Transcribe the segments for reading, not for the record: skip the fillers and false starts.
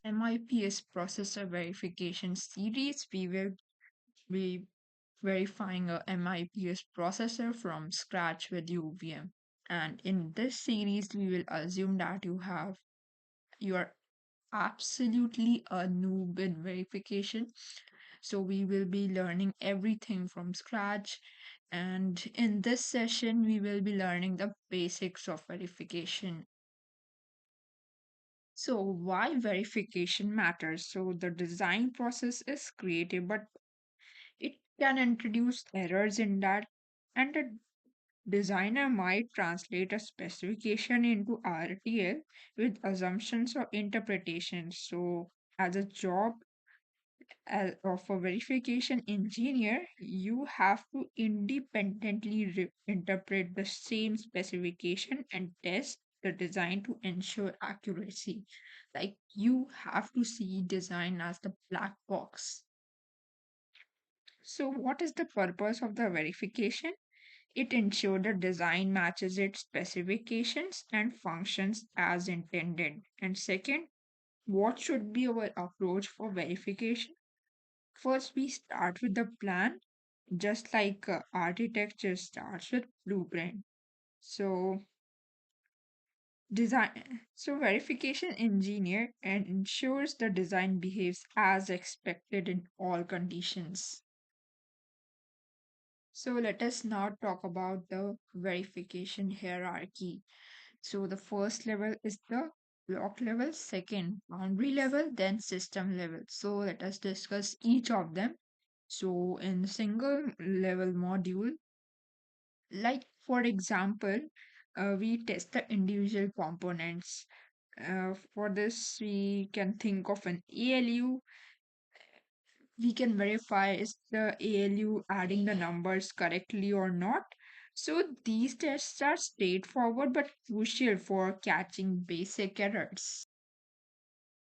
MIPS Processor Verification series, we will be verifying a MIPS processor from scratch with UVM. And in this series, we will assume that you are absolutely a noob in verification. So we will be learning everything from scratch. And in this session, we will be learning the basics of verification. So why verification matters? So the design process is creative, but it can introduce errors in that, and the designer might translate a specification into RTL with assumptions or interpretations. So as a job of a verification engineer, you have to independently interpret the same specification and test the design to ensure accuracy. Like you have to see design as the black box. So, what is the purpose of the verification? It ensures the design matches its specifications and functions as intended. And second, what should be our approach for verification? First, we start with the plan, just like architecture starts with blueprint. So, verification engineer and ensures the design behaves as expected in all conditions. So, let us now talk about the verification hierarchy. So, the first level is the block level, second, boundary level, then system level. So, let us discuss each of them. So, in single level module, like for example, we test the individual components. For this, we can think of an ALU. We can verify is the ALU adding the numbers correctly or not. So these tests are straightforward but crucial for catching basic errors.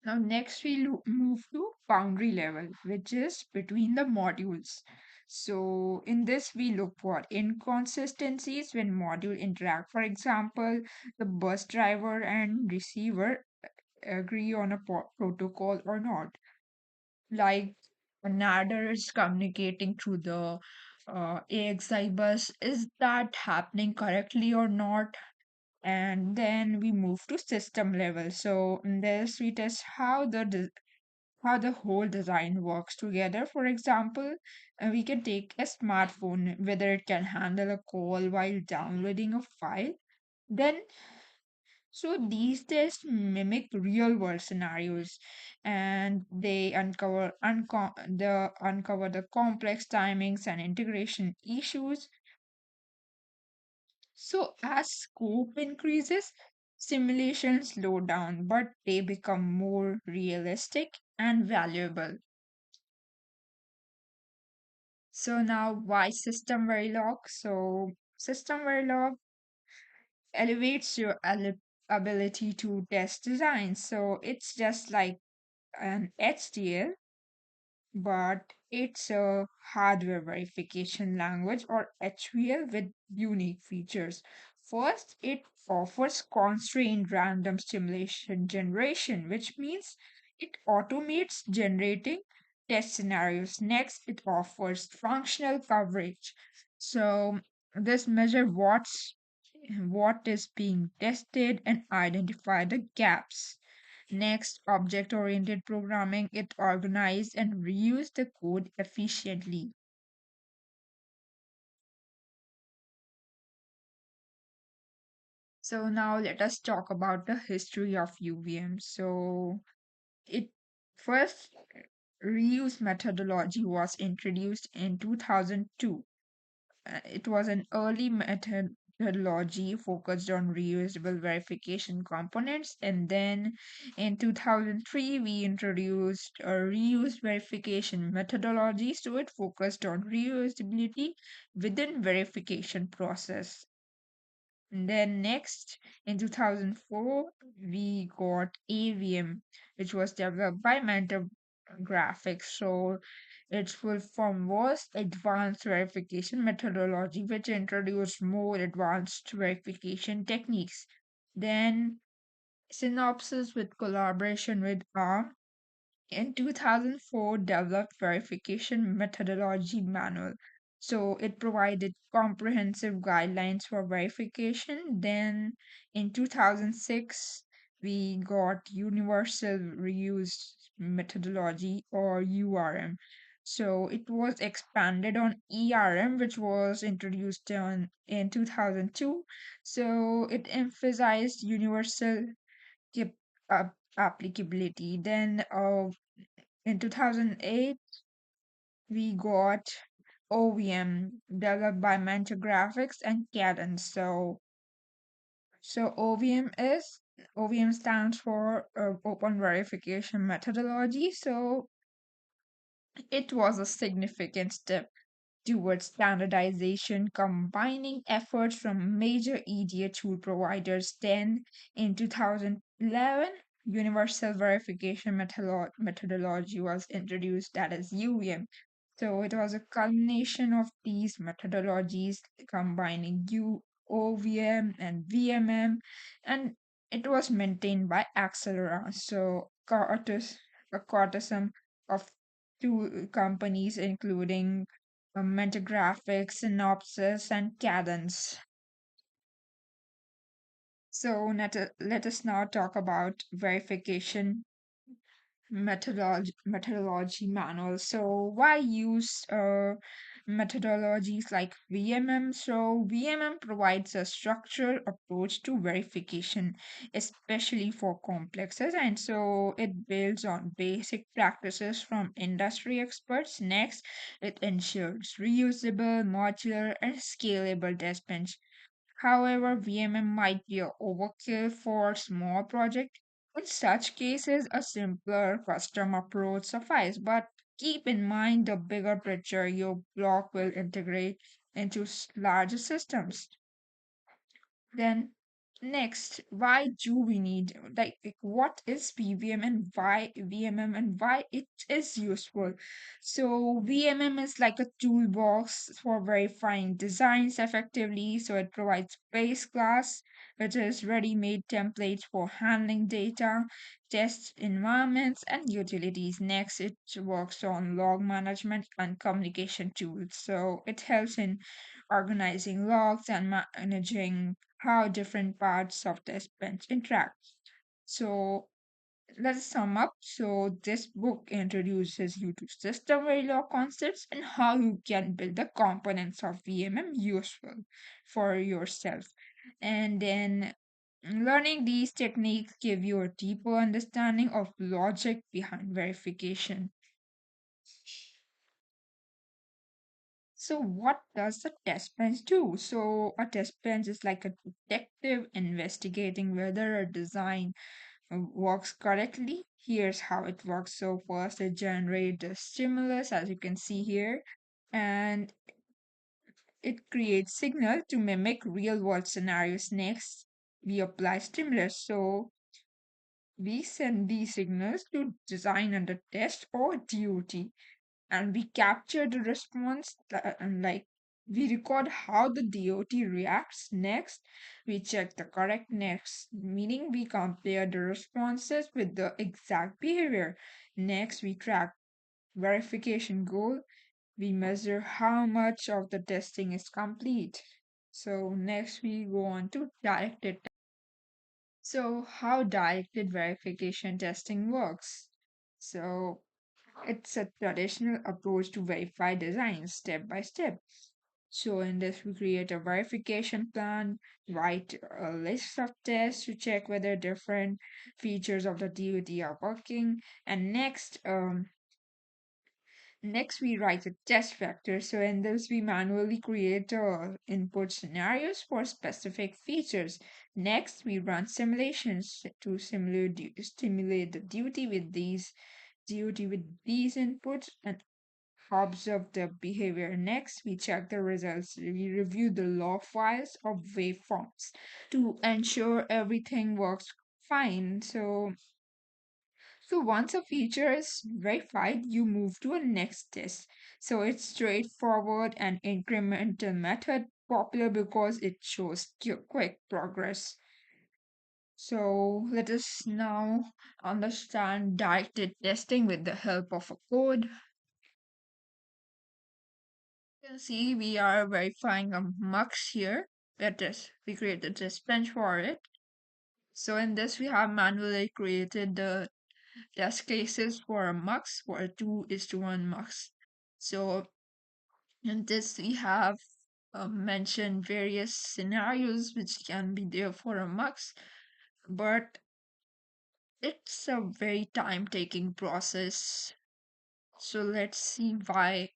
Now, next we move to boundary level, which is between the modules. So, in this, we look for inconsistencies when module interact. For example, the bus driver and receiver agree on a protocol or not. Like a nadder is communicating through the AXI bus. Is that happening correctly or not? And then we move to system level. So in this, we test how the whole design works together. For example, we can take a smartphone, whether it can handle a call while downloading a file. Then, so these tests mimic real world scenarios, and they uncover the complex timings and integration issues. So as scope increases, simulations slow down, but they become more realistic and valuable. So now why system Verilog? So system Verilog elevates your ability to test designs. So it's just like an HDL, but it's a hardware verification language or HVL with unique features. First, it offers constrained random simulation generation, which means it automates generating test scenarios. Next, it offers functional coverage. So this measure what is being tested and identify the gaps. Next, object oriented programming, it organize and reuse the code efficiently. So now let us talk about the history of UVM. So it first reuse methodology was introduced in 2002. It was an early methodology focused on reusable verification components. And then in 2003, we introduced a reuse verification methodology. So it focused on reusability within verification process. And then next, in 2004, we got AVM, which was developed by Mentor Graphics. So its full form was Advanced Verification Methodology, which introduced more advanced verification techniques. Then Synopsis with collaboration with ARM. in 2004 developed verification methodology manual. So it provided comprehensive guidelines for verification. Then in 2006 we got universal reuse methodology, or URM. So it was expanded on ERM, which was introduced in 2002. So it emphasized universal Yep, applicability. Then in 2008, we got OVM developed by Mentor Graphics and Cadence. So OVM stands for Open Verification Methodology. So it was a significant step towards standardization, combining efforts from major EDA tool providers. Then, in 2011, Universal Verification Methodology was introduced, that is UVM. So, it was a culmination of these methodologies combining OVM and VMM, and it was maintained by Accelera. So, a courtesy of two companies, including Metagraphics, Synopsys, and Cadence. So let us now talk about verification methodology manual. So why use methodologies like VMM? So VMM provides a structured approach to verification, especially for complexes, and so it builds on basic practices from industry experts. Next, it ensures reusable, modular, and scalable test bench. However, VMM might be a overkill for small projects. In such cases, a simpler custom approach suffice. But keep in mind the bigger picture your block will integrate into larger systems. Then next, why do we need, like what is PVM and why VMM and why it is useful? So VMM is like a toolbox for verifying designs effectively. So it provides base class, which is ready-made templates for handling data, test environments, and utilities. Next, it works on log management and communication tools. So it helps in organizing logs and managing how different parts of the bench interact. So let's sum up. So this book introduces you to system Verilog concepts and how you can build the components of VMM useful for yourself. And then learning these techniques give you a deeper understanding of logic behind verification. So, what does the test bench do? So, a test bench is like a detective investigating whether a design works correctly. Here's how it works. So, first, it generates the stimulus, as you can see here, and it creates signal to mimic real world scenarios. Next, we apply stimulus. So, we send these signals to design under test or DOT, and we capture the response and like we record how the DOT reacts. Next, we check the correctness, meaning we compare the responses with the exact behavior. Next, we track verification goal. We measure how much of the testing is complete. So next we go on to directed. So how directed verification testing works. So it's a traditional approach to verify designs step by step. So in this, we create a verification plan, write a list of tests to check whether different features of the DoD are working, and next we write a test vector. So in this, we manually create input scenarios for specific features. Next, we run simulations to stimulate the duty with these inputs and observe the behavior. Next, we check the results. We review the log files of waveforms to ensure everything works fine. So once a feature is verified, you move to a next test. So it's straightforward and incremental method, popular because it shows quick progress. So let us now understand directed testing with the help of a code. You can see we are verifying a mux here. That is, we created this bench for it. So in this, we have manually created the test cases for a mux for a 2:1 mux. So in this, we have mentioned various scenarios which can be there for a mux, but it's a very time-taking process. So let's see why.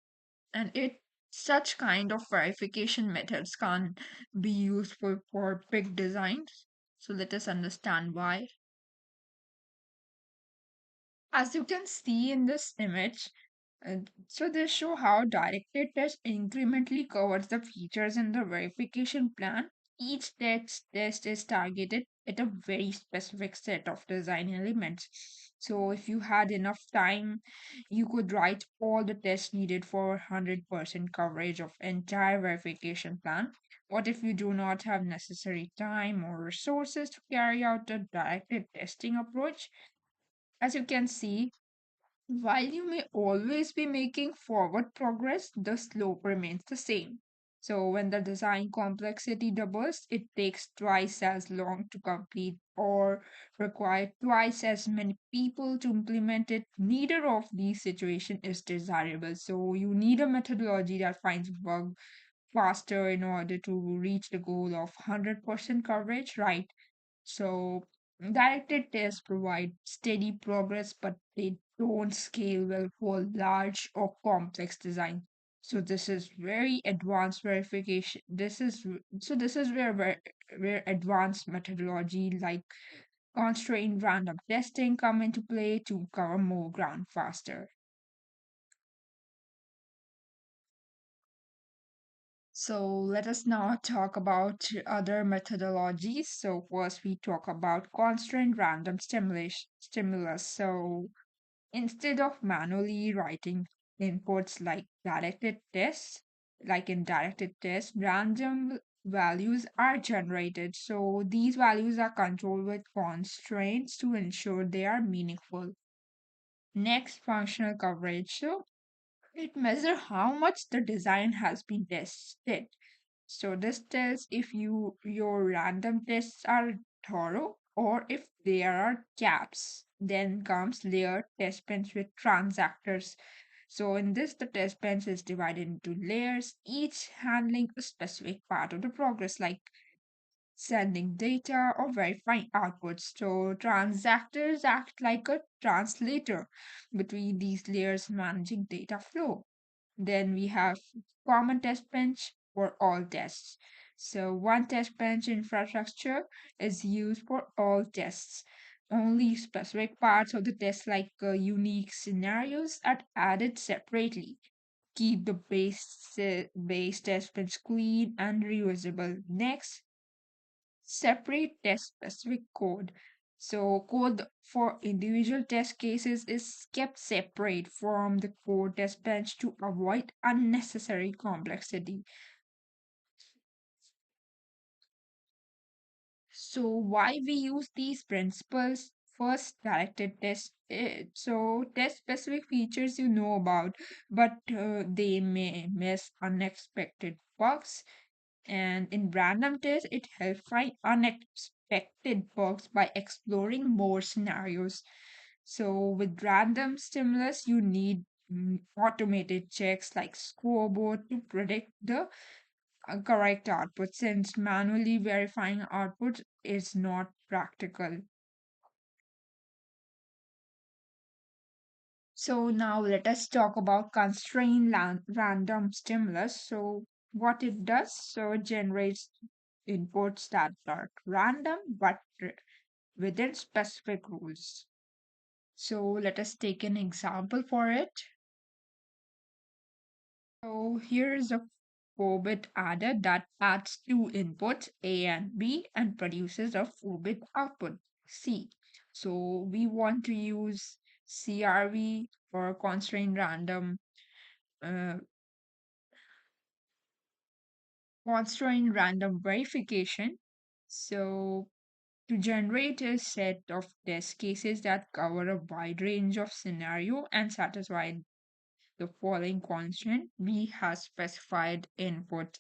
And it such kind of verification methods can be useful for big designs. So let us understand why. As you can see in this image, so they show how directed test incrementally covers the features in the verification plan. Each test is targeted at a very specific set of design elements. So if you had enough time, you could write all the tests needed for 100% coverage of entire verification plan. What if you do not have necessary time or resources to carry out a directed testing approach? As you can see, while you may always be making forward progress, the slope remains the same. So when the design complexity doubles, it takes twice as long to complete or require twice as many people to implement it. Neither of these situations is desirable. So you need a methodology that finds bug faster in order to reach the goal of 100% coverage, right? So directed tests provide steady progress, but they don't scale well for large or complex design. So this is very advanced verification. This is where advanced methodology like constrained random testing come into play to cover more ground faster. So let us now talk about other methodologies. So first we talk about constrained random stimulus. So instead of manually writing inputs like in directed tests, random values are generated. So these values are controlled with constraints to ensure they are meaningful. Next, functional coverage. So it measures how much the design has been tested. So this tells if your random tests are thorough or if there are gaps. Then comes layered test bench with transactors. So in this, the test bench is divided into layers, each handling a specific part of the progress, like sending data or verifying outputs. So transactors act like a translator between these layers, managing data flow. Then we have common test bench for all tests. So one test bench infrastructure is used for all tests. Only specific parts of the test, like unique scenarios, are added separately. Keep the base test bench clean and reusable. Next, separate test specific code. So code for individual test cases is kept separate from the core test bench to avoid unnecessary complexity. So why we use these principles? First, directed test. So test specific features you know about, but they may miss unexpected bugs. And in random tests, it helps find unexpected bugs by exploring more scenarios. So with random stimulus, you need automated checks like scoreboard to predict the correct output, since manually verifying output is not practical. So now let us talk about constrained random stimulus. So what it does, so it generates inputs that are random but within specific rules. So let us take an example for it. So here is a 4-bit adder that adds two inputs A and B and produces a 4-bit output C. So we want to use CRV or uh, constrained random verification. So to generate a set of test cases that cover a wide range of scenario and satisfy the following constraint. We have specified input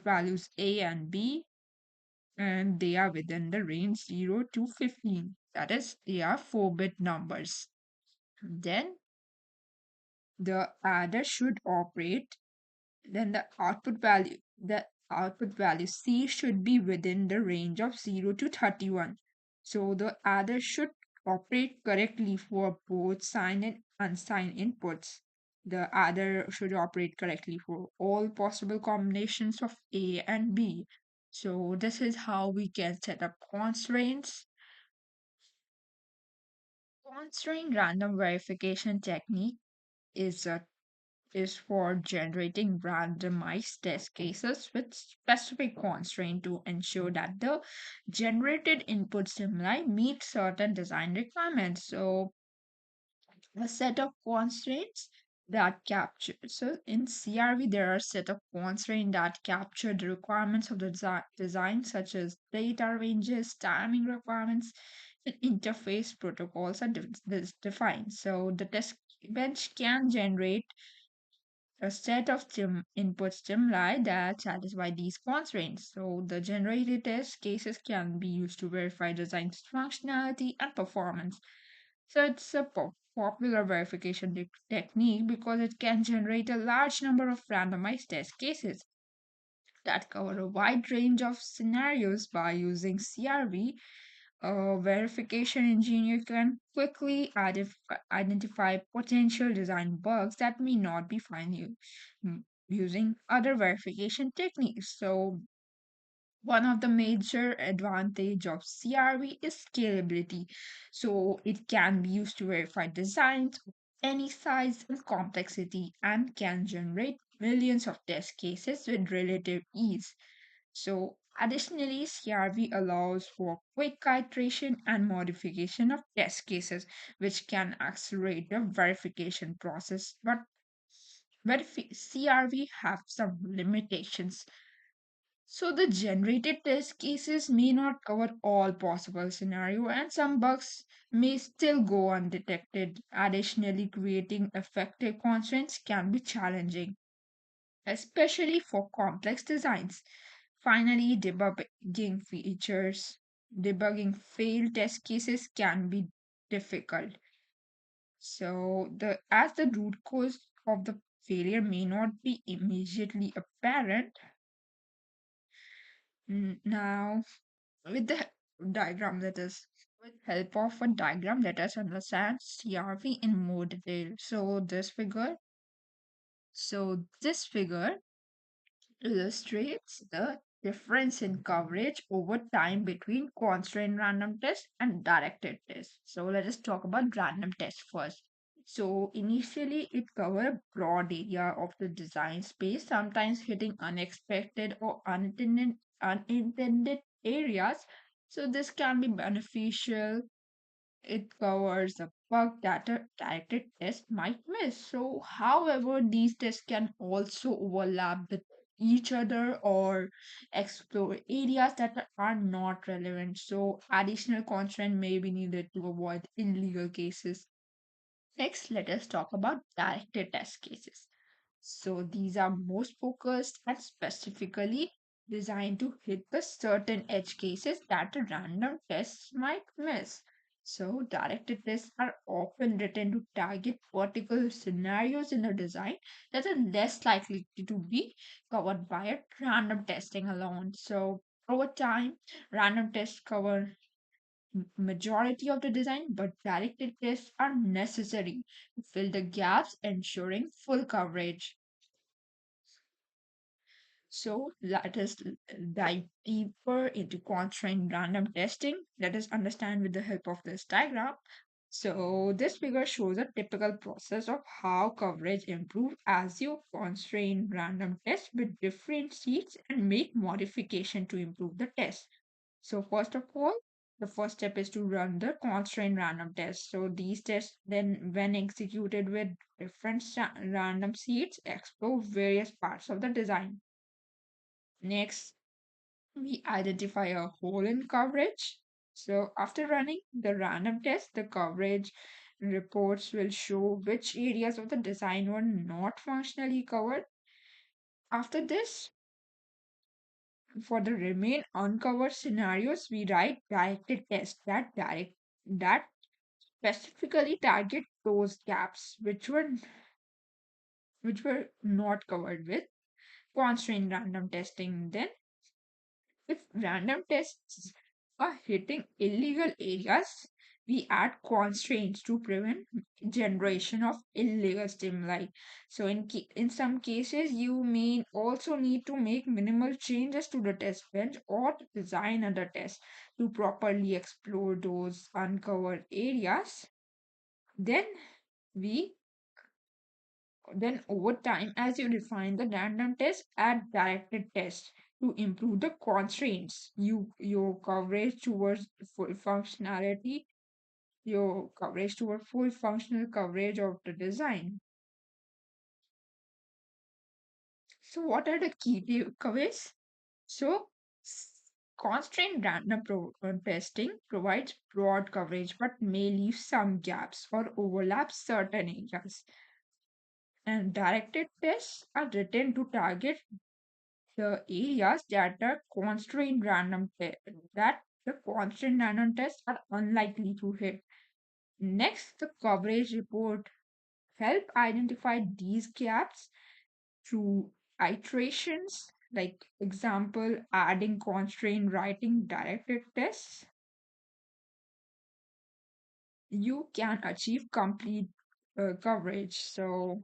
values A and B, and they are within the range 0 to 15. That is, they are 4-bit numbers. Then the adder should operate, then the output value C should be within the range of 0 to 31. So the adder should operate correctly for both signed and unsigned inputs. The adder should operate correctly for all possible combinations of A and B. So this is how we can set up constraints. Constraint random verification technique is a is for generating randomized test cases with specific constraint to ensure that the generated input stimuli meet certain design requirements. So a set of constraints that capture. So in CRV, there are a set of constraints that capture the requirements of the design, such as data ranges, timing requirements, and interface protocols are defined. So the test bench can generate a set of input stimuli that satisfy these constraints. So the generated test cases can be used to verify design's functionality and performance. So it's a popular verification technique because it can generate a large number of randomized test cases that cover a wide range of scenarios. By using CRV, a verification engineer can quickly identify potential design bugs that may not be found using other verification techniques. So one of the major advantage of CRV is scalability. So it can be used to verify designs of any size and complexity and can generate millions of test cases with relative ease. So additionally, CRV allows for quick iteration and modification of test cases, which can accelerate the verification process. But CRV have some limitations. So the generated test cases may not cover all possible scenario and some bugs may still go undetected. Additionally, creating effective constraints can be challenging, especially for complex designs. Finally, debugging failed test cases can be difficult. So the root cause of the failure may not be immediately apparent. Now, with the diagram, with help of a diagram, let us understand CRV in more detail. So this figure illustrates the difference in coverage over time between constrained random test and directed test. So let us talk about random test first. So initially it covered a broad area of the design space, sometimes hitting unexpected or unintended areas. So this can be beneficial. It covers a bug that a directed test might miss. So, however, these tests can also overlap with each other or explore areas that are not relevant. So, additional constraint may be needed to avoid illegal cases. Next, let us talk about directed test cases. So these are most focused and specifically designed to hit the certain edge cases that a random test might miss. So directed tests are often written to target particular scenarios in the design that are less likely to be covered by a random testing alone. So over time, random tests cover majority of the design, but directed tests are necessary to fill the gaps, ensuring full coverage. So let us dive deeper into constraint random testing. Let us understand with the help of this diagram. So this figure shows a typical process of how coverage improves as you constrain random tests with different seeds and make modification to improve the test. So first of all, the first step is to run the constraint random test. So these tests then when executed with different random seeds explore various parts of the design. Next, We identify a hole in coverage. So after running the random test, the coverage reports will show which areas of the design were not functionally covered. After this, for the remain uncovered scenarios, we write directed tests that specifically target those gaps which were not covered with constraint random testing. Then if random tests are hitting illegal areas, we add constraints to prevent generation of illegal stimuli. So in some cases, you may also need to make minimal changes to the test bench or to design other tests to properly explore those uncovered areas. Then we then over time, as you refine the random test, add directed tests to improve the constraints. Your coverage towards full functionality, your coverage toward full functional coverage of the design. So what are the key takeaways? So constraint random testing provides broad coverage but may leave some gaps or overlap certain areas. And directed tests are written to target the areas that the constraint random tests are unlikely to hit. Next, the coverage report help identify these gaps through iterations, like example, adding constraint writing directed tests. You can achieve complete coverage. So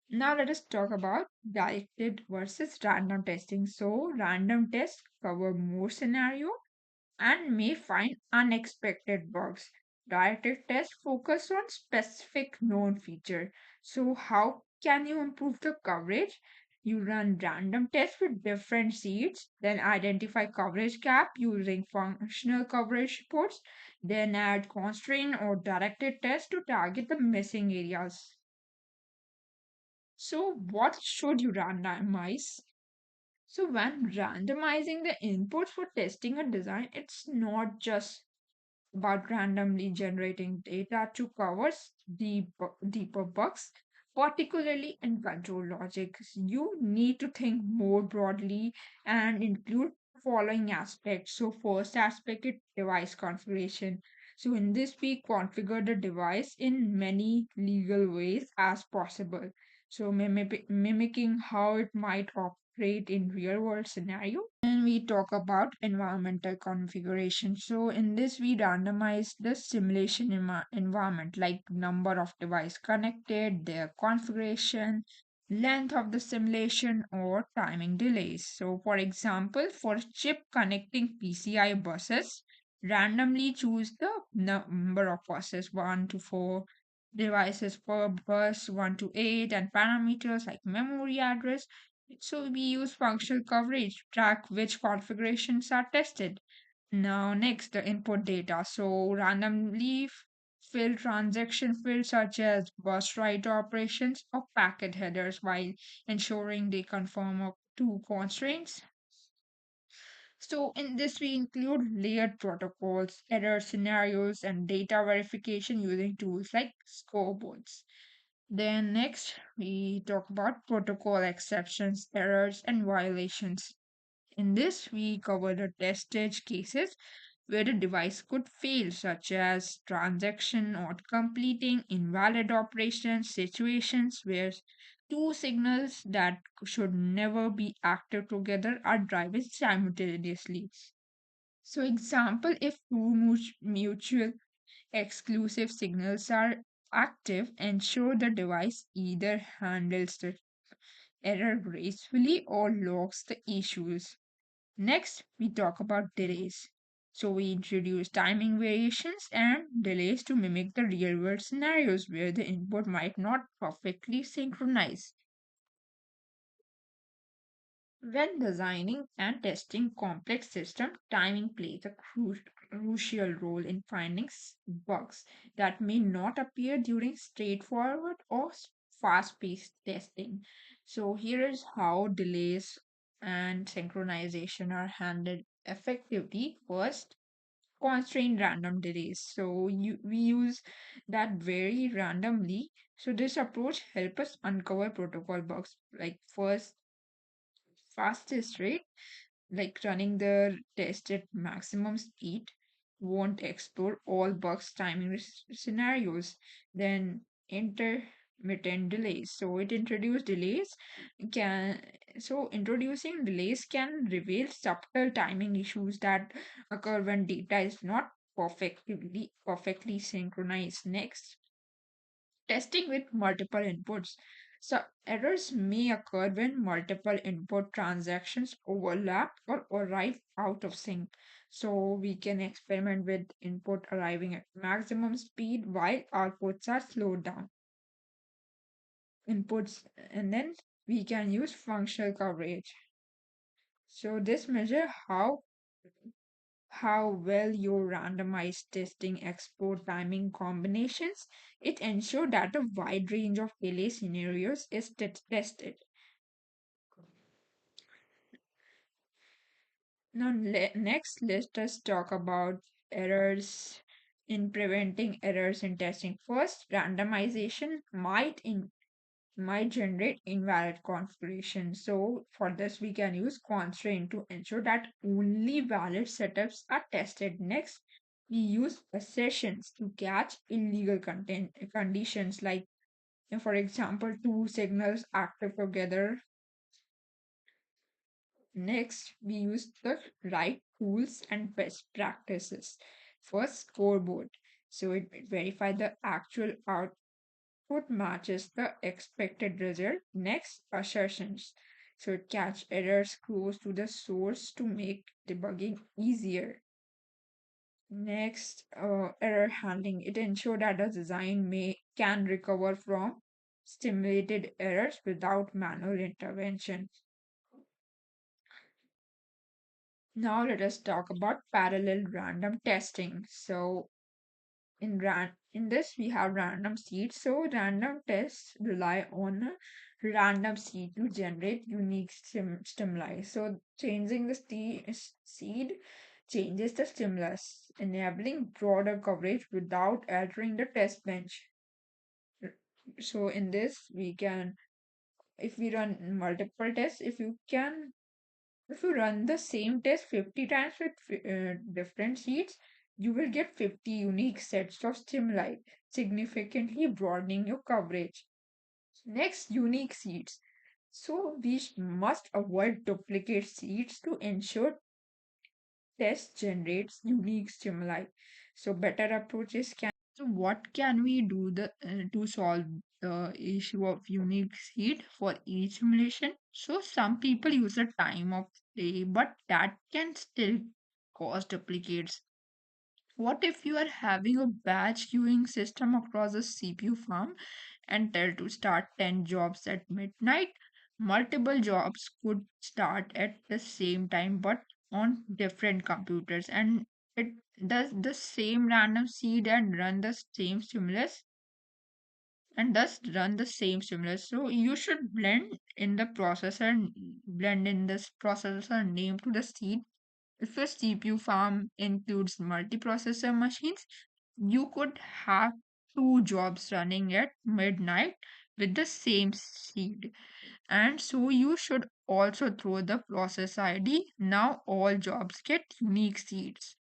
now let us talk about directed versus random testing. So random tests cover more scenario and may find unexpected bugs. Directed tests focus on specific known feature. So how can you improve the coverage? You run random tests with different seeds, then identify coverage gap using functional coverage reports, then add constraint or directed tests to target the missing areas. So what should you randomize? So when randomizing the inputs for testing a design, it's not just about randomly generating data to cover deeper bugs, particularly in control logic. You need to think more broadly and include following aspects. So first aspect is device configuration. So in this we configure the device in many legal ways as possible. So mimicking how it might operate in real world scenario. And we talk about environmental configuration. So in this, we randomize the simulation environment, like number of device connected, their configuration, length of the simulation, or timing delays. So for example, for chip connecting PCI buses, randomly choose the number of buses 1 to 4 devices per bus 1 to 8 and parameters like memory address. So we use functional coverage to track which configurations are tested. Now next the input data. So randomly fill transaction fields such as bus write operations or packet headers while ensuring they conform up to constraints. So in this we include layered protocols, error scenarios, and data verification using tools like scoreboards. Then next, we talk about protocol exceptions, errors, and violations. In this, we cover the test edge cases where the device could fail, such as transaction not completing, invalid operations, situations where two signals that should never be active together are driving simultaneously. So, example, if two mutual exclusive signals are active, ensure the device either handles the error gracefully or logs the issues. Next, we talk about delays. So, we introduce timing variations and delays to mimic the real world scenarios where the input might not perfectly synchronize. When designing and testing complex systems, timing plays a crucial role in finding bugs that may not appear during straightforward or fast paced testing. So, here is how delays and synchronization are handled effectively. First, constraint random delays. So we use that very randomly. So this approach help us uncover protocol bugs. Like first, fastest rate, like running the test at maximum speed won't explore all bugs timing scenarios. Then intermittent delays, so it introduce delays can so introducing delays can reveal subtle timing issues that occur when data is not perfectly synchronized. Next, testing with multiple inputs. So errors may occur when multiple input transactions overlap or arrive out of sync. So we can experiment with input arriving at maximum speed while outputs are slowed down. Inputs, and then we can use functional coverage. So this measure how well your randomized testing export timing combinations. It ensures that a wide range of delay scenarios is tested. Now, next, let us talk about errors in preventing errors in testing. First, randomization might generate invalid configuration. So for this, we can use constraint to ensure that only valid setups are tested. Next, we use assertions to catch illegal content conditions like, for example, two signals active together. Next, we use the right tools and best practices. First, scoreboard. So it verify the actual output matches the expected result. Next, assertions. So it catch errors close to the source to make debugging easier. Next, error handling. It ensures that the design may can recover from stimulated errors without manual intervention. Now let us talk about parallel random testing. So in this we have random seeds. So random tests rely on a random seed to generate unique stimuli. So changing the seed changes the stimulus, enabling broader coverage without altering the test bench. So in this we can, if we run multiple tests, if you run the same test 50 times with different seeds, you will get 50 unique sets of stimuli, significantly broadening your coverage. Next, unique seeds. So we must avoid duplicate seeds to ensure test generates unique stimuli. So better approaches can. So what can we do to solve the issue of unique seed for each simulation? So some people use a time of day, but that can still cause duplicates. What if you are having a batch queuing system across a CPU farm and tell to start 10 jobs at midnight? Multiple jobs could start at the same time but on different computers, and it does the same random seed and run the same stimulus. So you should blend in this processor name to the seed. If your CPU farm includes multiprocessor machines, you could have two jobs running at midnight with the same seed. And so you should also throw the process ID. Now all jobs get unique seeds.